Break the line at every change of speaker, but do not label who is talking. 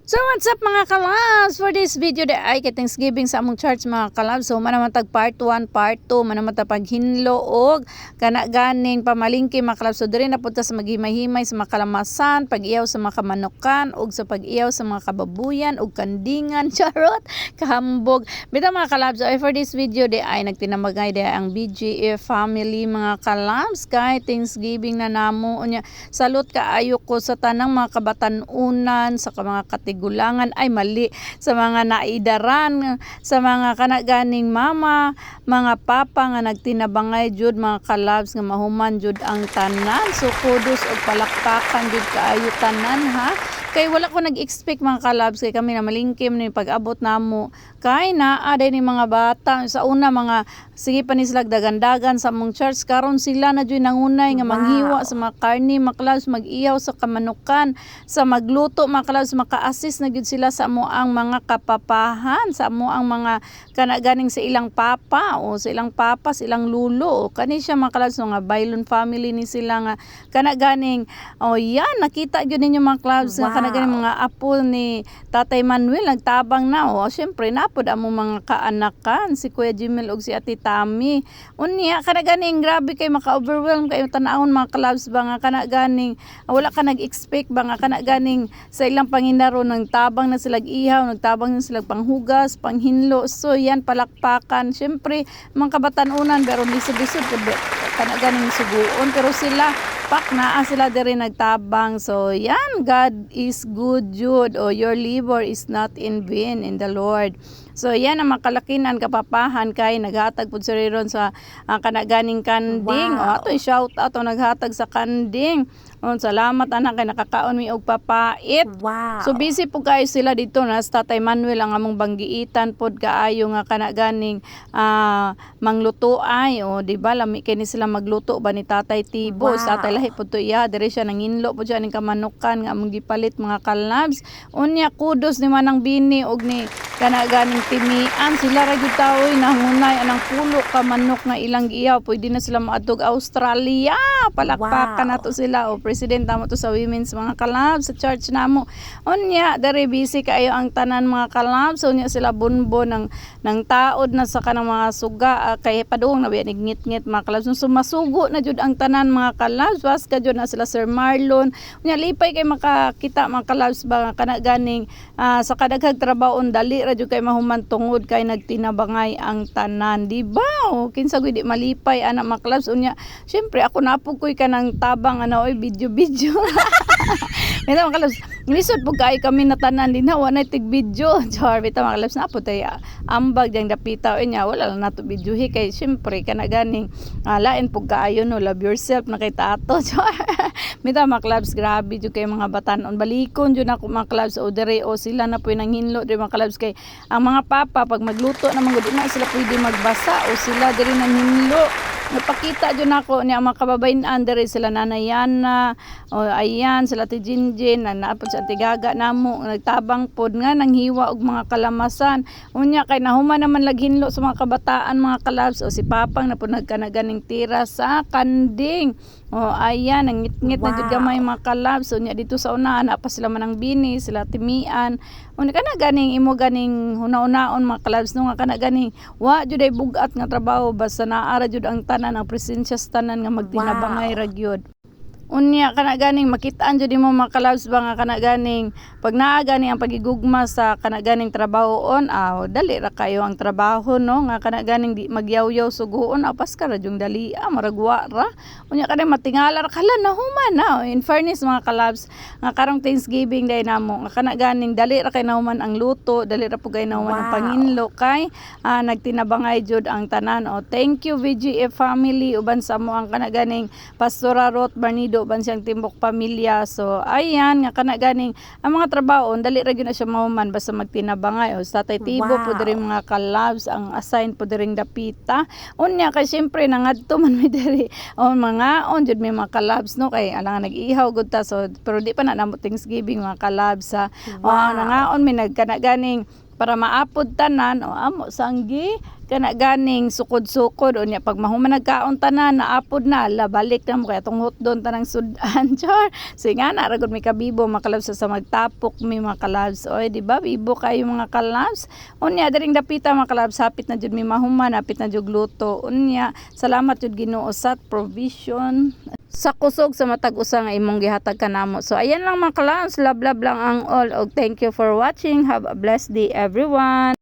So what's up mga kalabs? For this video ay kay Thanksgiving sa among church mga kalabs. So manamatag part 1, part 2, manamatag paghinlo og kana ganing pamalingki mga kalabs. So diri na punta sa maghimay-himay sa mga kalamasan, pag-iyaw sa mga kamanukan ug sa pag-iyaw sa mga kababuyan ug kandingan charot kahambog. Bitaw mga kalabs, ay for this video ay nagtinamagay ang BGF family mga kalabs kay Thanksgiving na namo unya. Salute kaayo ko sa tanang mga kabatan-unan sa mga gulangan ay mali sa mga naidaran sa mga kanaganing mama mga papa nga nagtinabangay jud mga kalabs nga mahuman jud ang tanan. So kudos og palakpakan jud kaayo tanan ha. Kay wala ko nag-expect mga kalabs kay kami na malingkim ni pag-abot namo kay naa day ni mga bata sa una mga sige pa ni sila dagandagan sa mong church karon sila na jud nangunay nga manghiwa sa mga karni mga kalabs, mag-iyaw sa kamanukan sa magluto mga kalabs, maka-assist na gyud sila sa amoang mga kapapahan sa amoang mga kanaganing sa ilang papa o sa ilang papa sa ilang lulo o kani siya mga kalabs mga Bailon family ni sila nga kanaganing yan nakita gyud ninyo mga kalabs nga kanaganing mga apo ni Tatay Manuel nagtabang na syempre napod amo mga kaanakan si Kuya Jimel ug si Ate Tami unya kanaganing grabe kay maka-overwhelm kayo tanawon mga kalabs ba nga kanaganing wala ka nag-expect ba nga kanaganing sa ilang panginaro nagtabang na sila ihaw, nagtabang na sila panghugas, panghinlo. So yan palakpakan. Syempre mga kabatan-unan pero lisod-lisod kanaganing suguon pero sila pak naa sila diri nagtabang. So yan, God is good jud o your labor is not in vain in the Lord. So yan ang makalakinan kapapahan kay naghatag pud sila ron sa kanaganing kanding. O ato shout out o naghatag sa kanding. Salamat anak kay nakakaon mi og papait.
Wow.
So busy po kayo sila dito na sa Tatay Manuel ang among banggiitan pod kaayo nga kanaganing mangluto ay o di ba lami kay ni sila magluto ba ni Tatay Tibo.
Wow.
Sa Tatay lahi pod to iya diri siya nanginlo pod siya ning kamanukan nga among gipalit mga kalabs. Unya kudos ni manang bini og ni kanaganing timian sila ra gyud taoy nangunay anang pulo ka manok nga ilang giyaw pwede na sila maadtog Australia. Palakpakan nato sila o president namo to sa women's mga kalabs sa church namo. Unya dere busy kaayo ang tanan mga kalabs. Unya sila bunbon ng taod na sa kanang mga suga kay padung na biya ngit-ngit mga kalabs. So masugo na jud ang tanan mga kalabs. Was ka jud na sila Sir Marlon. Unya lipay kay makakita mga kalabs ba kana ganing sa kadaghag trabahon dali ra jud kay mahuman tungod kay nagtinabangay ang tanan di ba? O kinsa gud di malipay anak mga kalabs. Unya syempre ako napog koy kanang tabang oy video. Bitaw mga kalabs, lisod po kayo kami natanan din na wala tig video. Char, bitaw mga kalabs, na po tayo ambag diyang dapitaw niya, wala lang nato video kay syempre kanaganing lain po kayo no, love yourself na kay tato. Char, bitaw mga kalabs, grabe jud kay mga batanon balikon jud ako mga kalabs o dere o sila na po nang hinlo dere mga kalabs kay ang mga papa pag magluto na mga na sila pwede magbasa o sila dere nang hinlo. Napakita dyan ako niya mga kababayan dere sila nanayana o ayan sila ti Jinjin na naapod sa tigaga namo nagtabang pod nga nang hiwa og mga kalamasan unya kay nahuman naman laghinlo sa mga kabataan mga kalabs o si papang na po nagkanaganing tira sa kanding o ayan ang ngit-ngit na jud gamay mga kalabs unya dito sa unahan pa sila manang bini sila timian unya kana ganing imo ganing hunaon mga kalabs no nga kana ganing wa jud ay bugat nga trabaho basta naara jud ang tanan ang presensya sa tanan nga magtinabangay ra gyud. Unya kana ganing makitaan jud mo mga kalabs ba nga kana ganing pag naa gani ang pagigugma sa kana ganing trabahoon dali ra kayo ang trabaho no nga kana ganing di magyaw-yaw suguon apas ka ra jung dali maragwa ra unya kada matingala ra kala na human na in fairness mga kalabs nga karong Thanksgiving day namo nga kana ganing dali ra kay nahuman ang luto dali ra pugay nahuman ang panginlo kay nagtinabangay jud ang tanan thank you VGF family uban sa mo ang kana ganing Pastora Ruth Barnido uban siyang timbok pamilya. So ayan nga kana ganing ang mga trabaho dali ra gyud na siya mahuman basta magtinabangay sa Tatay Tibo po diri mga kalabs ang assign po diring dapita unya kay syempre nangadto man mi diri mga jud may mga kalabs no kay alang nag-ihaw gud ta so pero di pa na namo Thanksgiving mga kalabs nangaon mi nagkana ganing para maapod tanan o amo sanggi kana ganing sukod-sukod unya pag mahuman nagkaon tanan naapod na balik na mo kaya tong hotdon tanang sudan char singa na ragod mi kabibo makalabs sa magtapok mi mga kalabs oy di ba bibo kayo mga kalabs unya daring dapita mga kalabs hapit na jud mi mahuman hapit na jud luto unya salamat jud Ginoo sa provision sa kusog sa matag usa nga imong gihatag kanamo. So ayan lang mga kalabs, love lang ang all og thank you for watching. Have a blessed day everyone.